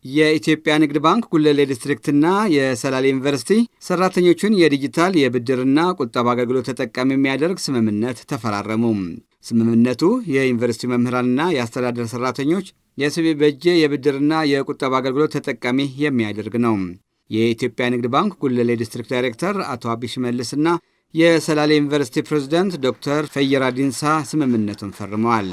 የኢትዮጵያ ንግድ ባንክ ጉለሌ ዲስትሪክትና የሰላሌ ዩኒቨርሲቲ ሰራተኞቹን የዲጂታል የብድርና ቁጠባ አገልግሎት ተጠቃሚ የሚያደርግ ስምምነት ተፈራረሙ። ስምምነቱ የዩኒቨርሲቲ መምህራንና የአስተዳደር ሰራተኞች የስቢ በጄ የብድርና የቁጠባ አገልግሎት ተጠቃሚ የሚያደርግ ነው። የኢትዮጵያ ንግድ ባንክ ጉለሌ ዲስትሪክት ዳይሬክተር አቶ አቢሽ መልስና የሰላሌ ዩኒቨርሲቲ ፕሬዝዳንት ዶክተር ፈየራ ዲንሳ ስምምነቱን ፈርመዋል።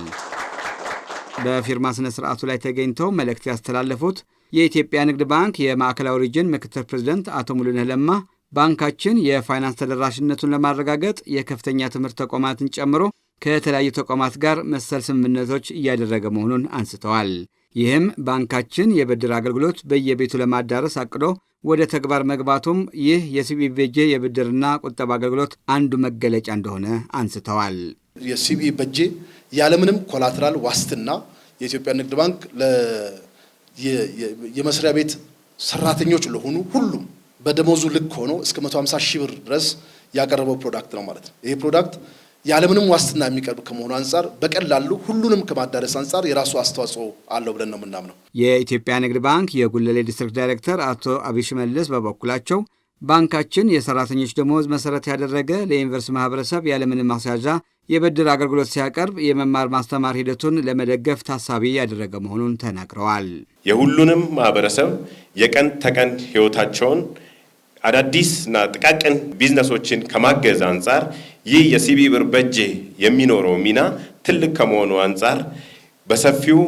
በፊርማ ስነ ስርዓቱ ላይ ተገኝተው መልእክት ያስተላለፉት የኢትዮጵያ ንግድ ባንክ የማዕከላዊ ሪጅን ምክትል ፕሬዝዳንት አቶ ሙሉነህ ለማ ባንካችን የፋይናንስ ተደራሽነቱን ለማረጋገጥ የከፍተኛ ትምህርት ተቋማትን ጨምሮ ከተለያዩ ተቋማት ጋር መሰል ስምምነቶች እያደረገ መሆኑን አንስተዋል። ይህም ባንካችን የብድር አገልግሎት በየቤቱ ለማዳረስ አቅዶ ወደ ተግባር መግባቱም ይህ የሲቢ በጄ የብድርና ቁጠባ አገልግሎት አንዱ መገለጫ እንደሆነ አንስተዋል። የሲቢ በጄ ያለምንም ኮላተራል ዋስትና የኢትዮጵያ ንግድ ባንክ የመስሪያ ቤት ሰራተኞች ለሆኑ ሁሉም በደሞዙ ልክ ሆኖ እስከ 150 ሺህ ብር ድረስ ያቀረበው ፕሮዳክት ነው ማለት ነው። ይሄ ፕሮዳክት ያለምንም ዋስትና የሚቀርብ ከመሆኑ አንፃር በቀላሉ ሁሉንም ከማዳረስ አንፃር የራሱ አስተዋጽኦ አለው ብለን ነው የምናምነው። የኢትዮጵያ ንግድ ባንክ የጉለሌ ዲስትሪክት ዳይሬክተር አቶ አቢሽ መልስ በበኩላቸው ባንካችን የሰራተኞች ደሞዝ መሰረት ያደረገ ለዩኒቨርሲቲ ማህበረሰብ ያለምንም ማስያዣ የብድር አገልግሎት ሲያቀርብ የመማር ማስተማር ሂደቱን ለመደገፍ ታሳቢ ያደረገ መሆኑን ተናግረዋል። የሁሉንም ማህበረሰብ የቀን ተቀን ህይወታቸውን አዳዲስና ጥቃቅን ቢዝነሶችን ከማገዝ አንጻር ይህ የሲቢ ብር በጄ የሚኖረው ሚና ትልቅ ከመሆኑ አንጻር በሰፊው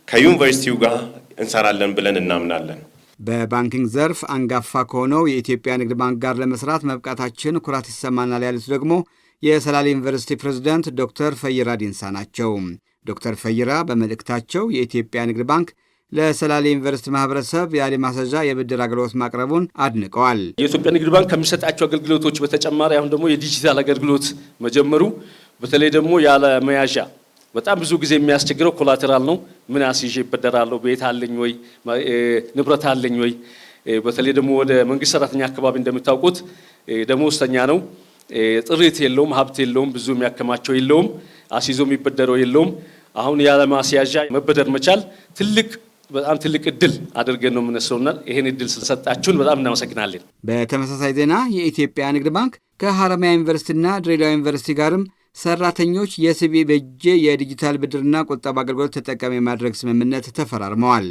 ከዩኒቨርሲቲው ጋር እንሰራለን ብለን እናምናለን። በባንኪንግ ዘርፍ አንጋፋ ከሆነው የኢትዮጵያ ንግድ ባንክ ጋር ለመስራት መብቃታችን ኩራት ይሰማናል ያሉት ደግሞ የሰላሌ ዩኒቨርሲቲ ፕሬዝዳንት ዶክተር ፈየራ ዲንሳ ናቸው። ዶክተር ፈየራ በመልእክታቸው የኢትዮጵያ ንግድ ባንክ ለሰላሌ ዩኒቨርሲቲ ማህበረሰብ ያለ ማስያዣ የብድር አገልግሎት ማቅረቡን አድንቀዋል። የኢትዮጵያ ንግድ ባንክ ከሚሰጣቸው አገልግሎቶች በተጨማሪ አሁን ደግሞ የዲጂታል አገልግሎት መጀመሩ በተለይ ደግሞ ያለ መያዣ በጣም ብዙ ጊዜ የሚያስቸግረው ኮላተራል ነው። ምን አስይዤ ይበደራለሁ? ቤት አለኝ ወይ? ንብረት አለኝ ወይ? በተለይ ደግሞ ወደ መንግስት ሰራተኛ አካባቢ እንደምታውቁት ደሞዝተኛ ነው። ጥሪት የለውም፣ ሀብት የለውም፣ ብዙ የሚያከማቸው የለውም፣ አስይዞ የሚበደረው የለውም። አሁን ያለ ማስያዣ መበደር መቻል በጣም ትልቅ እድል አድርገን ነው የምንወስደውና ይሄን እድል ስለሰጣችሁን በጣም እናመሰግናለን። በተመሳሳይ ዜና የኢትዮጵያ ንግድ ባንክ ከሐረማያ ዩኒቨርሲቲና ድሬዳዋ ዩኒቨርሲቲ ጋርም ሰራተኞች የሲቢ በጄ የዲጂታል ብድርና ቁጠባ አገልግሎት ተጠቃሚ ማድረግ ስምምነት ተፈራርመዋል።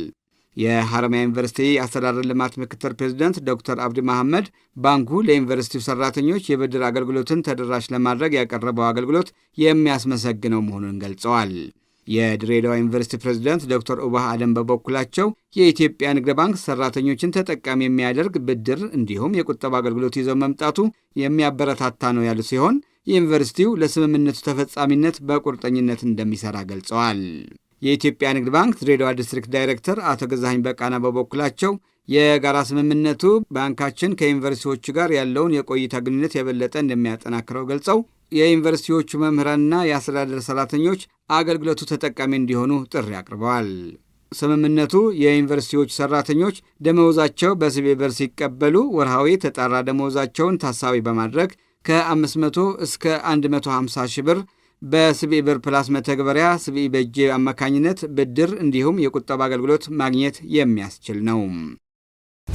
የሐረማያ ዩኒቨርሲቲ አስተዳደር ልማት ምክትል ፕሬዝዳንት ዶክተር አብዲ መሐመድ ባንኩ ለዩኒቨርሲቲው ሰራተኞች የብድር አገልግሎትን ተደራሽ ለማድረግ ያቀረበው አገልግሎት የሚያስመሰግነው መሆኑን ገልጸዋል። የድሬዳዋ ዩኒቨርሲቲ ፕሬዝዳንት ዶክተር ኡባህ አደም በበኩላቸው የኢትዮጵያ ንግድ ባንክ ሰራተኞችን ተጠቃሚ የሚያደርግ ብድር እንዲሁም የቁጠባ አገልግሎት ይዘው መምጣቱ የሚያበረታታ ነው ያሉ ሲሆን ዩኒቨርሲቲው ለስምምነቱ ተፈጻሚነት በቁርጠኝነት እንደሚሰራ ገልጸዋል። የኢትዮጵያ ንግድ ባንክ ድሬዳዋ ዲስትሪክት ዳይሬክተር አቶ ገዛኸኝ በቃና በበኩላቸው የጋራ ስምምነቱ ባንካችን ከዩኒቨርሲቲዎቹ ጋር ያለውን የቆይታ ግንኙነት የበለጠ እንደሚያጠናክረው ገልጸው የዩኒቨርሲቲዎቹ መምህራንና የአስተዳደር ሰራተኞች አገልግሎቱ ተጠቃሚ እንዲሆኑ ጥሪ አቅርበዋል። ስምምነቱ የዩኒቨርሲቲዎቹ ሰራተኞች ደመወዛቸው በሲቢ ብር ሲቀበሉ ወርሃዊ ተጣራ ደመወዛቸውን ታሳቢ በማድረግ ከ500 እስከ 150 ሺህ ብር በሲቢ ብር ፕላስ መተግበሪያ ሲቢ በጄ አማካኝነት ብድር እንዲሁም የቁጠባ አገልግሎት ማግኘት የሚያስችል ነው።